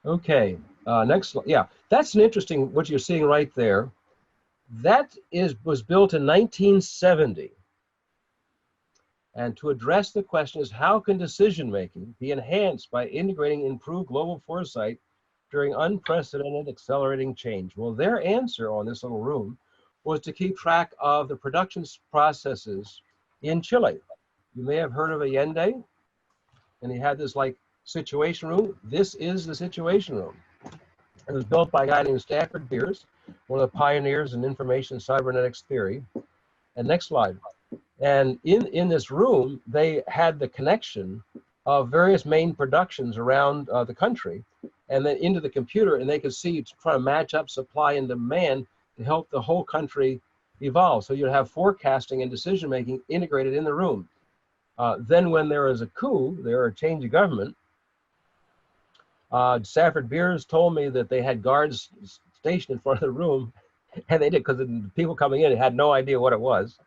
Okay, next slide. Yeah, that's an interesting, what you're seeing right there. That was built in 1970. And to address the question is, how can decision-making be enhanced by integrating improved global foresight during unprecedented accelerating change? Well, their answer on this little room was to keep track of the production processes in Chile. You may have heard of Allende, and he had this like situation room. This is the situation room. It was built by a guy named Stafford Beers, one of the pioneers in information cybernetics theory. And next slide. And in this room, they had the connection of various main productions around the country, and then into the computer, and they could see to try to match up supply and demand to help the whole country evolve. So you'd have forecasting and decision making integrated in the room. Then when there was a coup, there was a change of government, Stafford Beers told me that they had guards stationed in front of the room, and they did, because the people coming in had no idea what it was.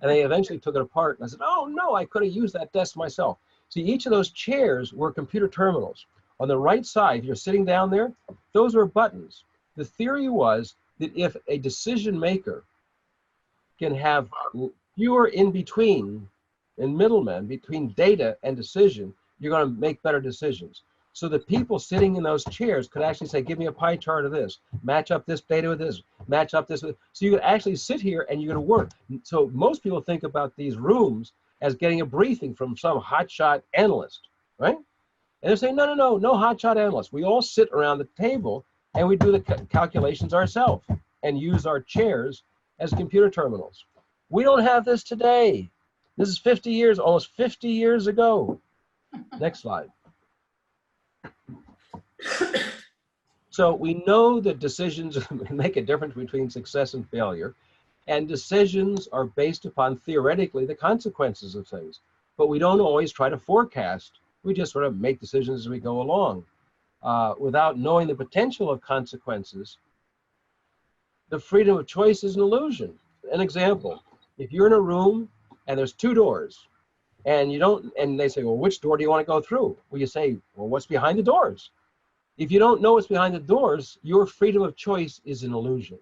And they eventually took it apart. And I said, oh, no, I could have used that desk myself. See, each of those chairs were computer terminals. On the right side, if you're sitting down there, those were buttons. The theory was that if a decision maker can have fewer in-between and middlemen between data and decision, you're going to make better decisions. So the people sitting in those chairs could actually say, give me a pie chart of this, match up this data with this, match up this with, so you could actually sit here and you're going to work. So most people think about these rooms as getting a briefing from some hotshot analyst, right? And they're saying, no, no, no, no hotshot analyst. We all sit around the table and we do the calculations ourselves and use our chairs as computer terminals. We don't have this today. This is 50 years, almost 50 years ago. Next slide. So we know that decisions make a difference between success and failure, and decisions are based upon theoretically the consequences of things, but we don't always try to forecast. We just sort of make decisions as we go along without knowing the potential of consequences. The freedom of choice is an illusion. An example, if you're in a room and there's two doors and you don't, and they say, well, which door do you want to go through? Well, you say, well, what's behind the doors? If you don't know what's behind the doors, your freedom of choice is an illusion.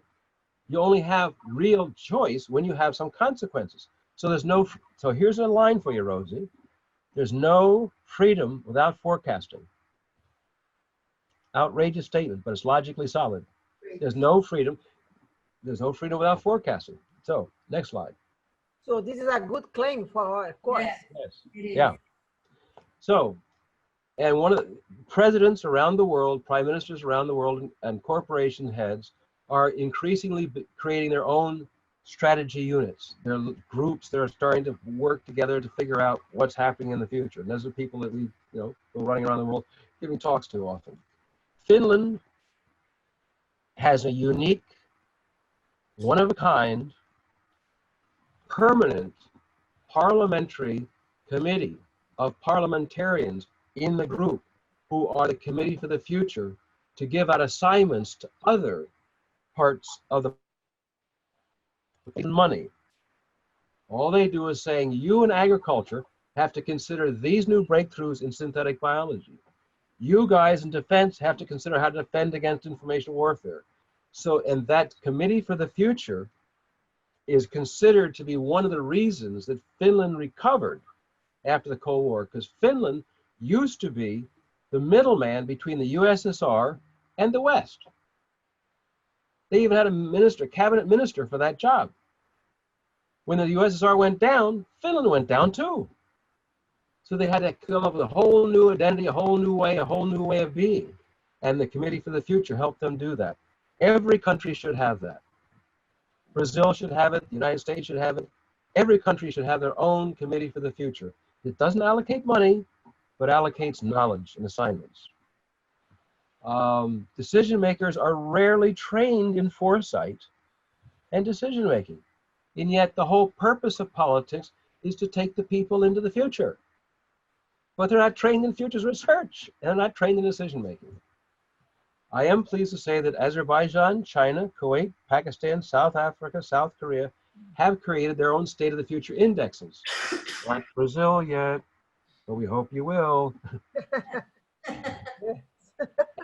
You only have real choice when you have some consequences. So there's no, so here's a line for you, Rosie. There's no freedom without forecasting. Outrageous statement, but it's logically solid. There's no freedom. There's no freedom without forecasting. So next slide. So this is a good claim for our course. Yes. Yeah. So, and one of the presidents around the world, prime ministers around the world, and corporation heads are increasingly creating their own strategy units. They're groups that are starting to work together to figure out what's happening in the future. And those are people that we, go running around the world giving talks to often. Finland has a unique, one-of-a-kind, permanent parliamentary committee of parliamentarians in the group who are the committee for the future to give out assignments to other parts of the money. All they do is saying, you in agriculture have to consider these new breakthroughs in synthetic biology. You guys in defense have to consider how to defend against information warfare. So, and that committee for the future is considered to be one of the reasons that Finland recovered after the Cold War, because Finland used to be the middleman between the USSR and the West. They even had a minister, cabinet minister for that job. When the USSR went down, Finland went down too. So they had to come up with a whole new identity, a whole new way of being. And the Committee for the Future helped them do that. Every country should have that. Brazil should have it, the United States should have it. Every country should have their own Committee for the Future. It doesn't allocate money, but allocates knowledge and assignments. Decision makers are rarely trained in foresight and decision making. And yet the whole purpose of politics is to take the people into the future. But they're not trained in futures research, and they're not trained in decision making. I am pleased to say that Azerbaijan, China, Kuwait, Pakistan, South Africa, South Korea have created their own State of the Future indexes. Not Brazil yet, but we hope you will.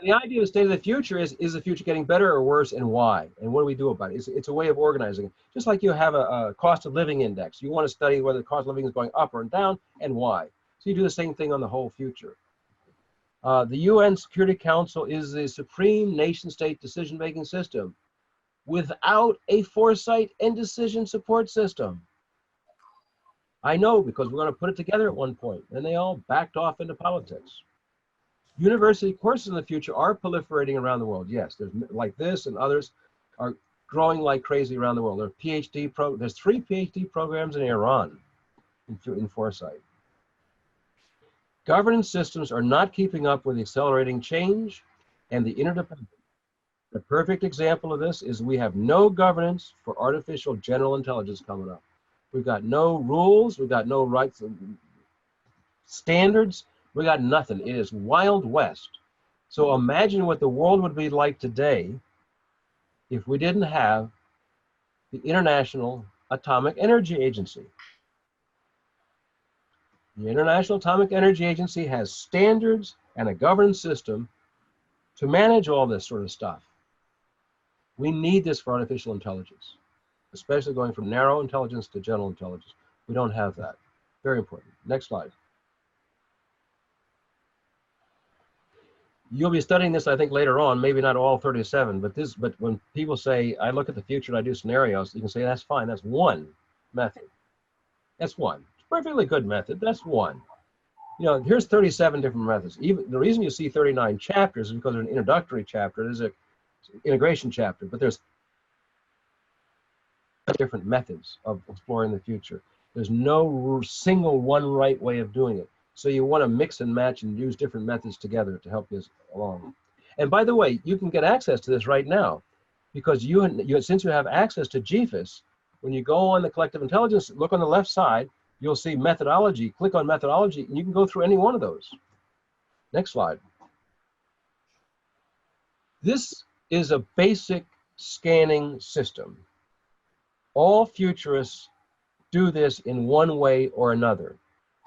the idea of state of the future is the future getting better or worse, and why? And what do we do about it? It's a way of organizing it. Just like you have a cost of living index. You want to study whether the cost of living is going up or down and why. So you do the same thing on the whole future. The UN Security Council is the supreme nation-state decision-making system without a foresight and decision support system. I know, because we're going to put it together at one point, and they all backed off into politics. University courses in the future are proliferating around the world. Yes, there's like this, and others are growing like crazy around the world. There's 3 PhD programs in Iran in foresight. Governance systems are not keeping up with accelerating change and the interdependence. The perfect example of this is we have no governance for artificial general intelligence coming up. We've got no rules, we've got no rights and standards, we got nothing. It is Wild West. So imagine what the world would be like today if we didn't have the International Atomic Energy Agency. The International Atomic Energy Agency has standards and a governance system to manage all this sort of stuff. We need this for artificial intelligence, especially going from narrow intelligence to general intelligence. We don't have that. Very important. Next slide. You'll be studying this, I think, later on, maybe not all 37, but when people say, I look at the future and I do scenarios, you can say, that's fine, that's one method. That's one. It's a perfectly good method, that's one. You know, here's 37 different methods. Even the reason you see 39 chapters is because there's an introductory chapter, there's an integration chapter, but there's different methods of exploring the future. There's no single one right way of doing it. So you want to mix and match and use different methods together to help you along. And by the way, you can get access to this right now, because since you have access to GFIS, when you go on the collective intelligence, look on the left side, you'll see methodology. Click on methodology, and you can go through any one of those. Next slide. This is a basic scanning system. All futurists do this in one way or another.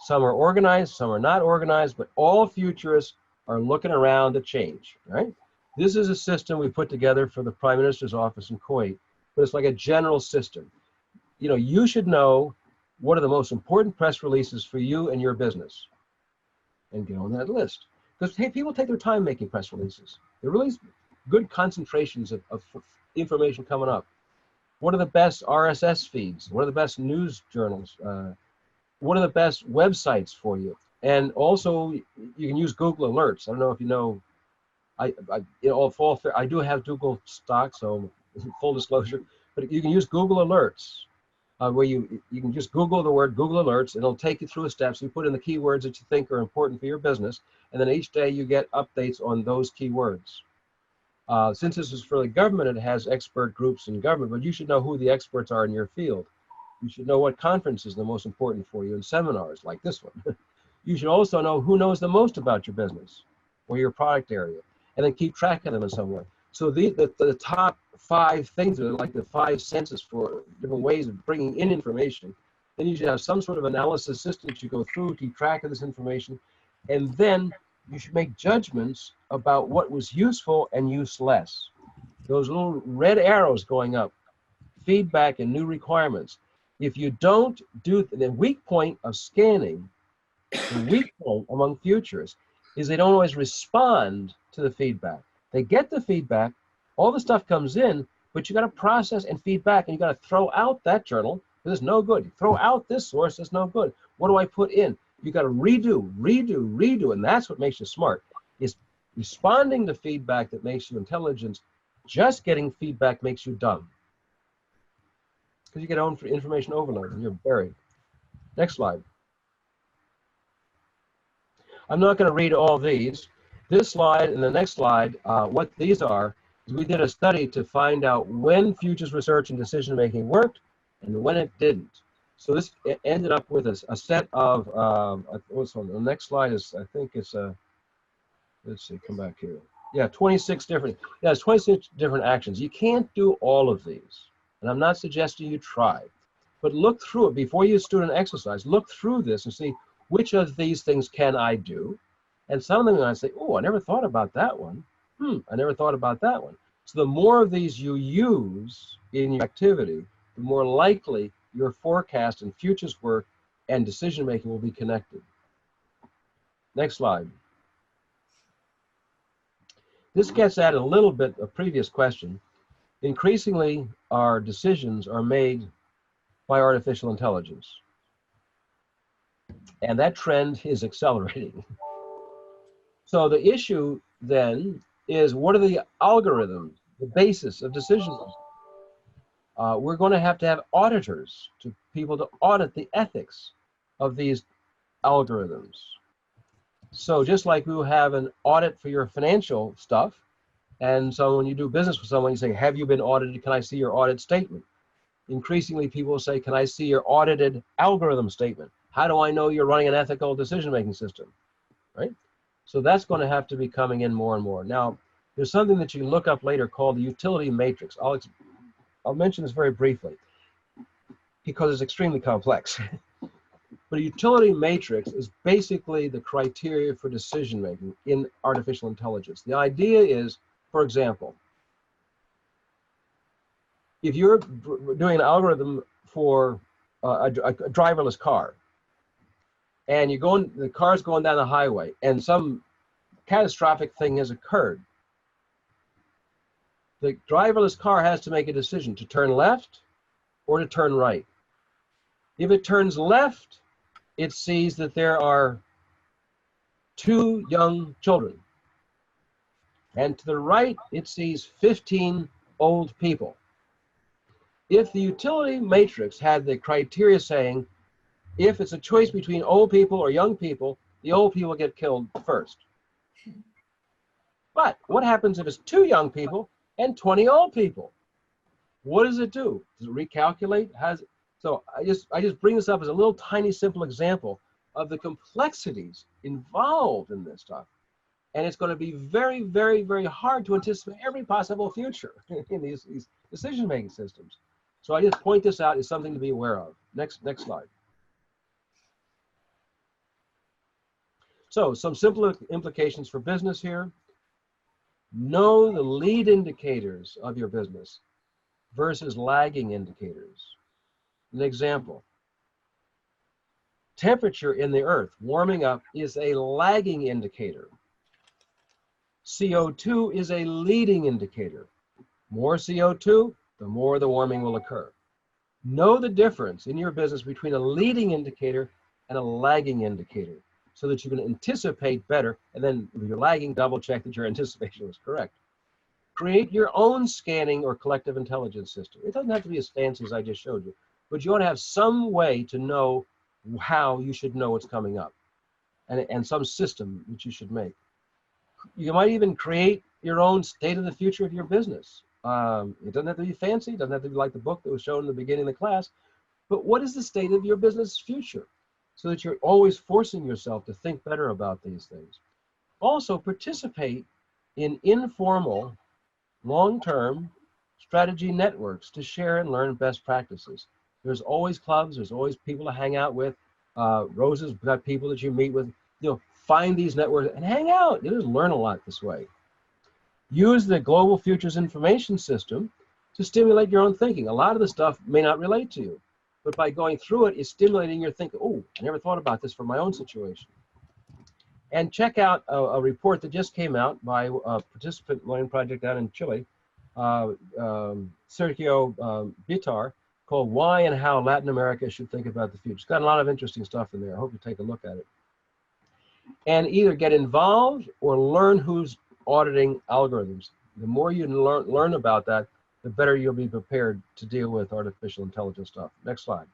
Some are organized, some are not organized, but all futurists are looking around to change, right? This is a system we put together for the Prime Minister's office in Kuwait, but it's like a general system. You know, you should know what are the most important press releases for you and your business, and get on that list. Because hey, people take their time making press releases. They're really good concentrations of information coming up. What are the best RSS feeds? What are the best news journals? What are the best websites for you? And also, you can use Google Alerts. I don't know if you know, I do have Google stock, so full disclosure, but you can use Google Alerts, where you can just Google the word Google Alerts, and it'll take you through a steps. You put in the keywords that you think are important for your business, and then each day you get updates on those keywords. Since this is for the government, it has expert groups in government, but you should know who the experts are in your field. You should know what conference is the most important for you, and seminars like this one. You should also know who knows the most about your business or your product area, and then keep track of them in some way. So the top 5 things are like the 5 senses for different ways of bringing in information. Then you should have some sort of analysis system that you go through, keep track of this information, and then you should make judgments about what was useful and useless. Those little red arrows going up, feedback and new requirements. If you don't do the weak point of scanning, the weak point among futurists is they don't always respond to the feedback. They get the feedback, all the stuff comes in, but you got to process and feedback, and you got to throw out that journal because it's no good. You throw out this source, it's no good. What do I put in? You got to redo, and that's what makes you smart. Is responding to feedback that makes you intelligent. Just getting feedback makes you dumb, because you get information overload and you're buried. Next slide. I'm not going to read all these. This slide and the next slide, what these are, is we did a study to find out when futures research and decision making worked and when it didn't. So this ended up with a set of, what's on the next slide is, I think it's let's see, come back here. Yeah, 26 different, yeah, it's 26 different actions. You can't do all of these, and I'm not suggesting you try, but look through it before you do an exercise. Look through this and see which of these things can I do, and some of them I say, oh, I never thought about that one. I never thought about that one. So the more of these you use in your activity, the more likely your forecast and futures work and decision making will be connected. Next slide. This gets at a little bit a previous question. Increasingly, our decisions are made by artificial intelligence. And that trend is accelerating. So the issue then is, what are the algorithms, the basis of decision making? We're going to have auditors, people to audit the ethics of these algorithms. So just like we will have an audit for your financial stuff, and so when you do business with someone, you say, have you been audited? Can I see your audit statement? Increasingly, people will say, can I see your audited algorithm statement? How do I know you're running an ethical decision-making system, right? So that's going to have to be coming in more and more. Now, there's something that you can look up later called the utility matrix. I'll mention this very briefly because it's extremely complex. But a utility matrix is basically the criteria for decision-making in artificial intelligence. The idea is, for example, if you're doing an algorithm for a driverless car, and the car's going down the highway, and some catastrophic thing has occurred, the driverless car has to make a decision to turn left or to turn right. If it turns left, it sees that there are 2 young children. And to the right, it sees 15 old people. If the utility matrix had the criteria saying, if it's a choice between old people or young people, the old people get killed first. But what happens if it's 2 young people and 20 old people? What does it do? Does it recalculate? So I just bring this up as a little tiny simple example of the complexities involved in this stuff. And it's going to be very, very, very hard to anticipate every possible future in these decision-making systems. So I just point this out as something to be aware of. Next slide. So some simple implications for business here. Know the lead indicators of your business versus lagging indicators. An example, temperature in the earth warming up is a lagging indicator. CO2 is a leading indicator. More CO2, the more the warming will occur. Know the difference in your business between a leading indicator and a lagging indicator so that you can anticipate better, and then if you're lagging, double check that your anticipation was correct. Create your own scanning or collective intelligence system. It doesn't have to be as fancy as I just showed you, but you ought to have some way to know how you should know what's coming up, and some system that you should make. You might even create your own state of the future of your business. It doesn't have to be fancy, it doesn't have to be like the book that was shown in the beginning of the class, but what is the state of your business future? So that you're always forcing yourself to think better about these things. Also, participate in informal, long-term strategy networks to share and learn best practices. There's always clubs, there's always people to hang out with. Rose's got people that you meet with. Find these networks and hang out. You just learn a lot this way. Use the Global Futures Information System to stimulate your own thinking. A lot of the stuff may not relate to you, but by going through it, it's stimulating your thinking. Oh, I never thought about this for my own situation. And check out a report that just came out by a participant learning project down in Chile, Sergio Bitar, called Why and How Latin America Should Think About the Future. It's got a lot of interesting stuff in there. I hope you take a look at it. And either get involved or learn who's auditing algorithms. The more you learn about that, the better you'll be prepared to deal with artificial intelligence stuff. Next slide.